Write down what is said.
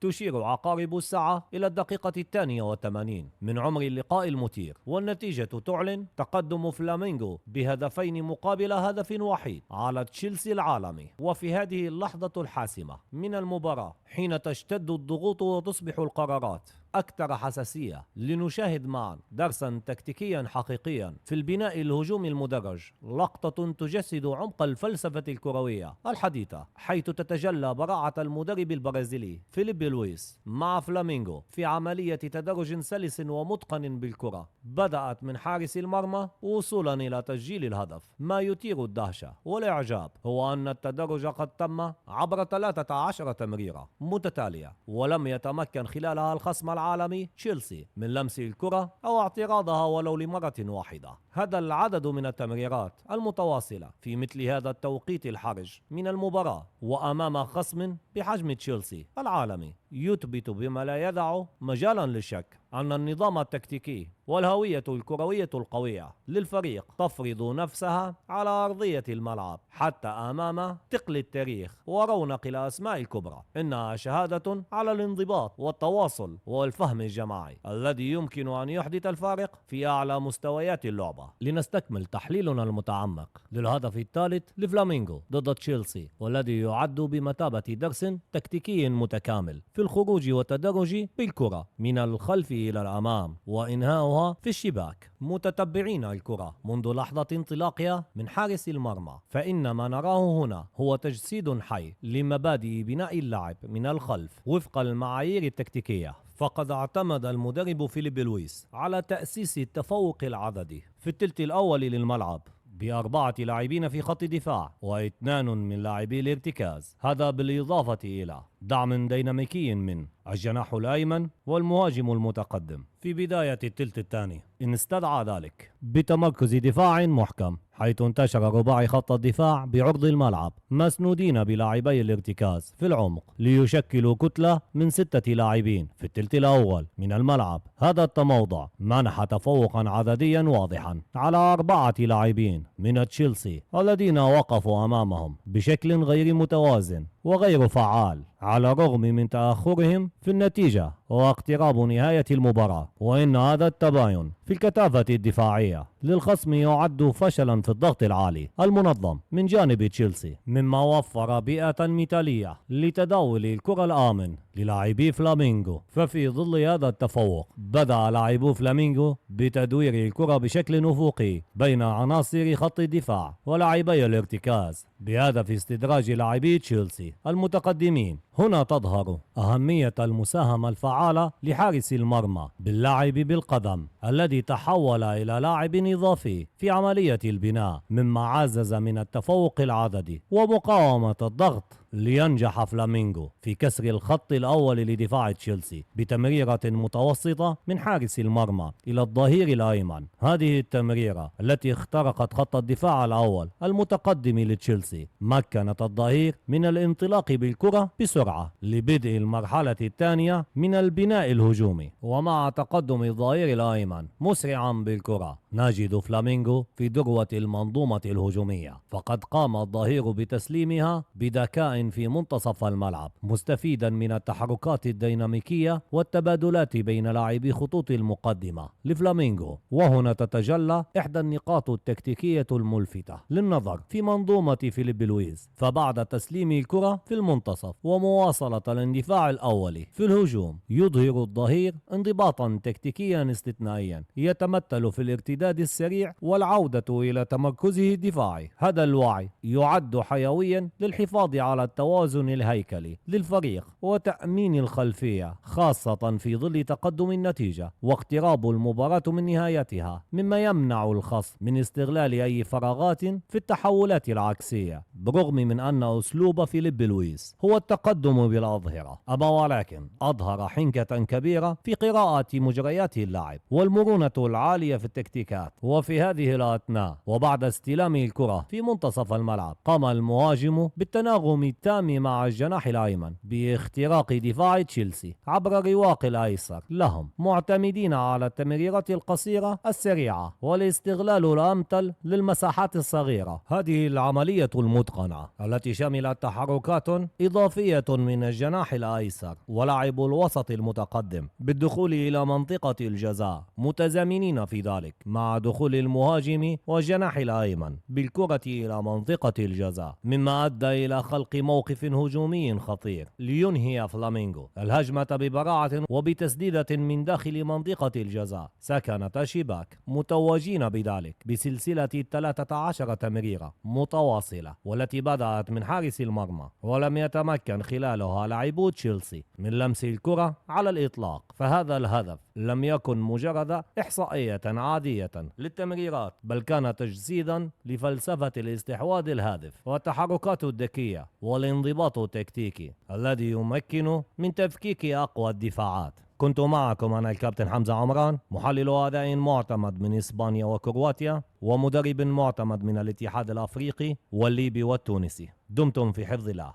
تشير عقارب الساعة إلى الدقيقة 82 من عمر اللقاء المثير، والنتيجة تعلن تقدم فلامينغو بهدفين مقابل هدف وحيد على تشيلسي العالمي. وفي هذه اللحظة الحاسمة من المباراة، حين تشتد الضغوط وتصبح القرارات أكثر حساسية، لنشاهد معا درسا تكتيكيا حقيقيا في البناء الهجومي المدرج، لقطة تجسد عمق الفلسفة الكروية الحديثة، حيث تتجلى براعة المدرب البرازيلي فيليب لويس مع فلامينغو في عملية تدرج سلس ومتقن بالكرة، بدأت من حارس المرمى وصولا إلى تسجيل الهدف. ما يثير الدهشة والإعجاب هو أن التدرج قد تم عبر 13 تمريرة متتالية، ولم يتمكن خلالها الخصم العالمي تشيلسي من لمس الكرة أو اعتراضها ولو لمرة واحدة. هذا العدد من التمريرات المتواصلة في مثل هذا التوقيت الحرج من المباراة وأمام خصم بحجم تشيلسي العالمي يثبت بما لا يدع مجالا للشك أن النظام التكتيكي والهوية الكروية القوية للفريق تفرض نفسها على أرضية الملعب حتى أمام ثقل التاريخ ورونق الأسماء الكبرى. إنها شهادة على الانضباط والتواصل والفهم الجماعي الذي يمكن أن يحدث الفارق في أعلى مستويات اللعبة. لنستكمل تحليلنا المتعمق للهدف الثالث لفلامينغو ضد تشيلسي، والذي يعد بمثابة درس تكتيكي متكامل في الخروج والتدرج بالكرة من الخلف إلى الأمام وإنهاؤها في الشباك، متتبعين الكرة منذ لحظة انطلاقها من حارس المرمى. فإن ما نراه هنا هو تجسيد حي لمبادئ بناء اللعب من الخلف وفق المعايير التكتيكية. فقد اعتمد المدرب فيليب لويس على تأسيس التفوق العددي في الثلث الأول للملعب ب4 لاعبين في خط دفاع و2 من لاعبي الارتكاز، هذا بالإضافة إلى دعم ديناميكي من الجناح الأيمن والمهاجم المتقدم. في بداية الثلث الثاني إن استدعى ذلك بتمركز دفاع محكم، حيث انتشر رباعي خط الدفاع بعرض الملعب مسنودين بلاعبي الارتكاز في العمق ليشكلوا كتلة من 6 لاعبين في الثلث الأول من الملعب. هذا التموضع منح تفوقا عدديا واضحا على 4 لاعبين من تشيلسي الذين وقفوا أمامهم بشكل غير متوازن وغير فعال على الرغم من تأخرهم في النتيجة واقتراب نهاية المباراة. وإن هذا التباين في الكثافة الدفاعية للخصم يعد فشلا في الضغط العالي المنظم من جانب تشيلسي، مما وفر بيئة مثالية لتداول الكرة الآمن للاعبي فلامينغو. ففي ظل هذا التفوق بدأ لاعبو فلامينغو بتدوير الكرة بشكل أفقي بين عناصر خط الدفاع ولاعبي الارتكاز بهدف استدراج لاعبي تشيلسي المتقدمين. هنا تظهر أهمية المساهمة الفعالة لحارس المرمى باللعب بالقدم الذي تحول إلى لاعب إضافي في عملية البناء، مما عزز من التفوق العددي ومقاومة الضغط لينجح فلامينغو في كسر الخط الأول لدفاع تشيلسي بتمريرة متوسطة من حارس المرمى إلى الظهير الأيمن. هذه التمريرة التي اخترقت خط الدفاع الأول المتقدم لتشيلسي مكنت الظهير من الانطلاق بالكرة بسرعة لبدء المرحلة الثانية من البناء الهجومي. ومع تقدم الظهير الأيمن مسرعا بالكرة نجد فلامينغو في ذروة المنظومة الهجومية، فقد قام الظهير بتسليمها بذكاء في منتصف الملعب، مستفيدا من التحركات الديناميكية والتبادلات بين لاعبي خطوط المقدمة لفلامينغو. وهنا تتجلى إحدى النقاط التكتيكية الملفتة للنظر في منظومة فيليب لويس. فبعد تسليم الكرة في المنتصف ومواصلة الاندفاع الأولي في الهجوم، يظهر الظهير انضباطا تكتيكيا استثنائيا يتمثل في الارتداد السريع والعودة إلى تمركزه الدفاعي. هذا الوعي يعد حيويا للحفاظ على التوازن الهيكلي للفريق وتأمين الخلفية، خاصة في ظل تقدم النتيجة واقتراب المباراة من نهايتها، مما يمنع الخصم من استغلال أي فراغات في التحولات العكسية، برغم من أن أسلوب فيليب لويس هو التقدم بالأظهرة، ولكن أظهر حنكة كبيرة في قراءة مجريات اللعب والمرونة العالية في التكتيكات المحركات. وفي هذه الأثناء وبعد استلام الكرة في منتصف الملعب قام المهاجم بالتناغم التام مع الجناح الأيمن باختراق دفاع تشيلسي عبر الرواق الأيسر لهم، معتمدين على التمريرات القصيرة السريعة والاستغلال الأمثل للمساحات الصغيرة. هذه العملية المتقنة التي شملت تحركات إضافية من الجناح الأيسر ولاعب الوسط المتقدم بالدخول إلى منطقة الجزاء، متزامنين في ذلك مع دخول المهاجم والجناح الأيمن بالكرة إلى منطقة الجزاء، مما أدى إلى خلق موقف هجومي خطير لينهي فلامينغو الهجمة ببراعة وبتسديدة من داخل منطقة الجزاء سكنت الشباك، متوجين بذلك بسلسلة 13 تمريرة متواصلة والتي بدأت من حارس المرمى، ولم يتمكن خلالها لاعبو تشيلسي من لمس الكرة على الإطلاق. فهذا الهدف لم يكن مجرد إحصائية عادية للتمريرات، بل كان تجسيدا لفلسفة الاستحواذ الهادف والتحركات الذكية والانضباط التكتيكي الذي يمكن من تفكيك أقوى الدفاعات. كنت معكم أنا الكابتن حمزة عمران، محلل أداء معتمد من إسبانيا وكرواتيا ومدرب معتمد من الاتحاد الأفريقي والليبي والتونسي. دمتم في حفظ الله.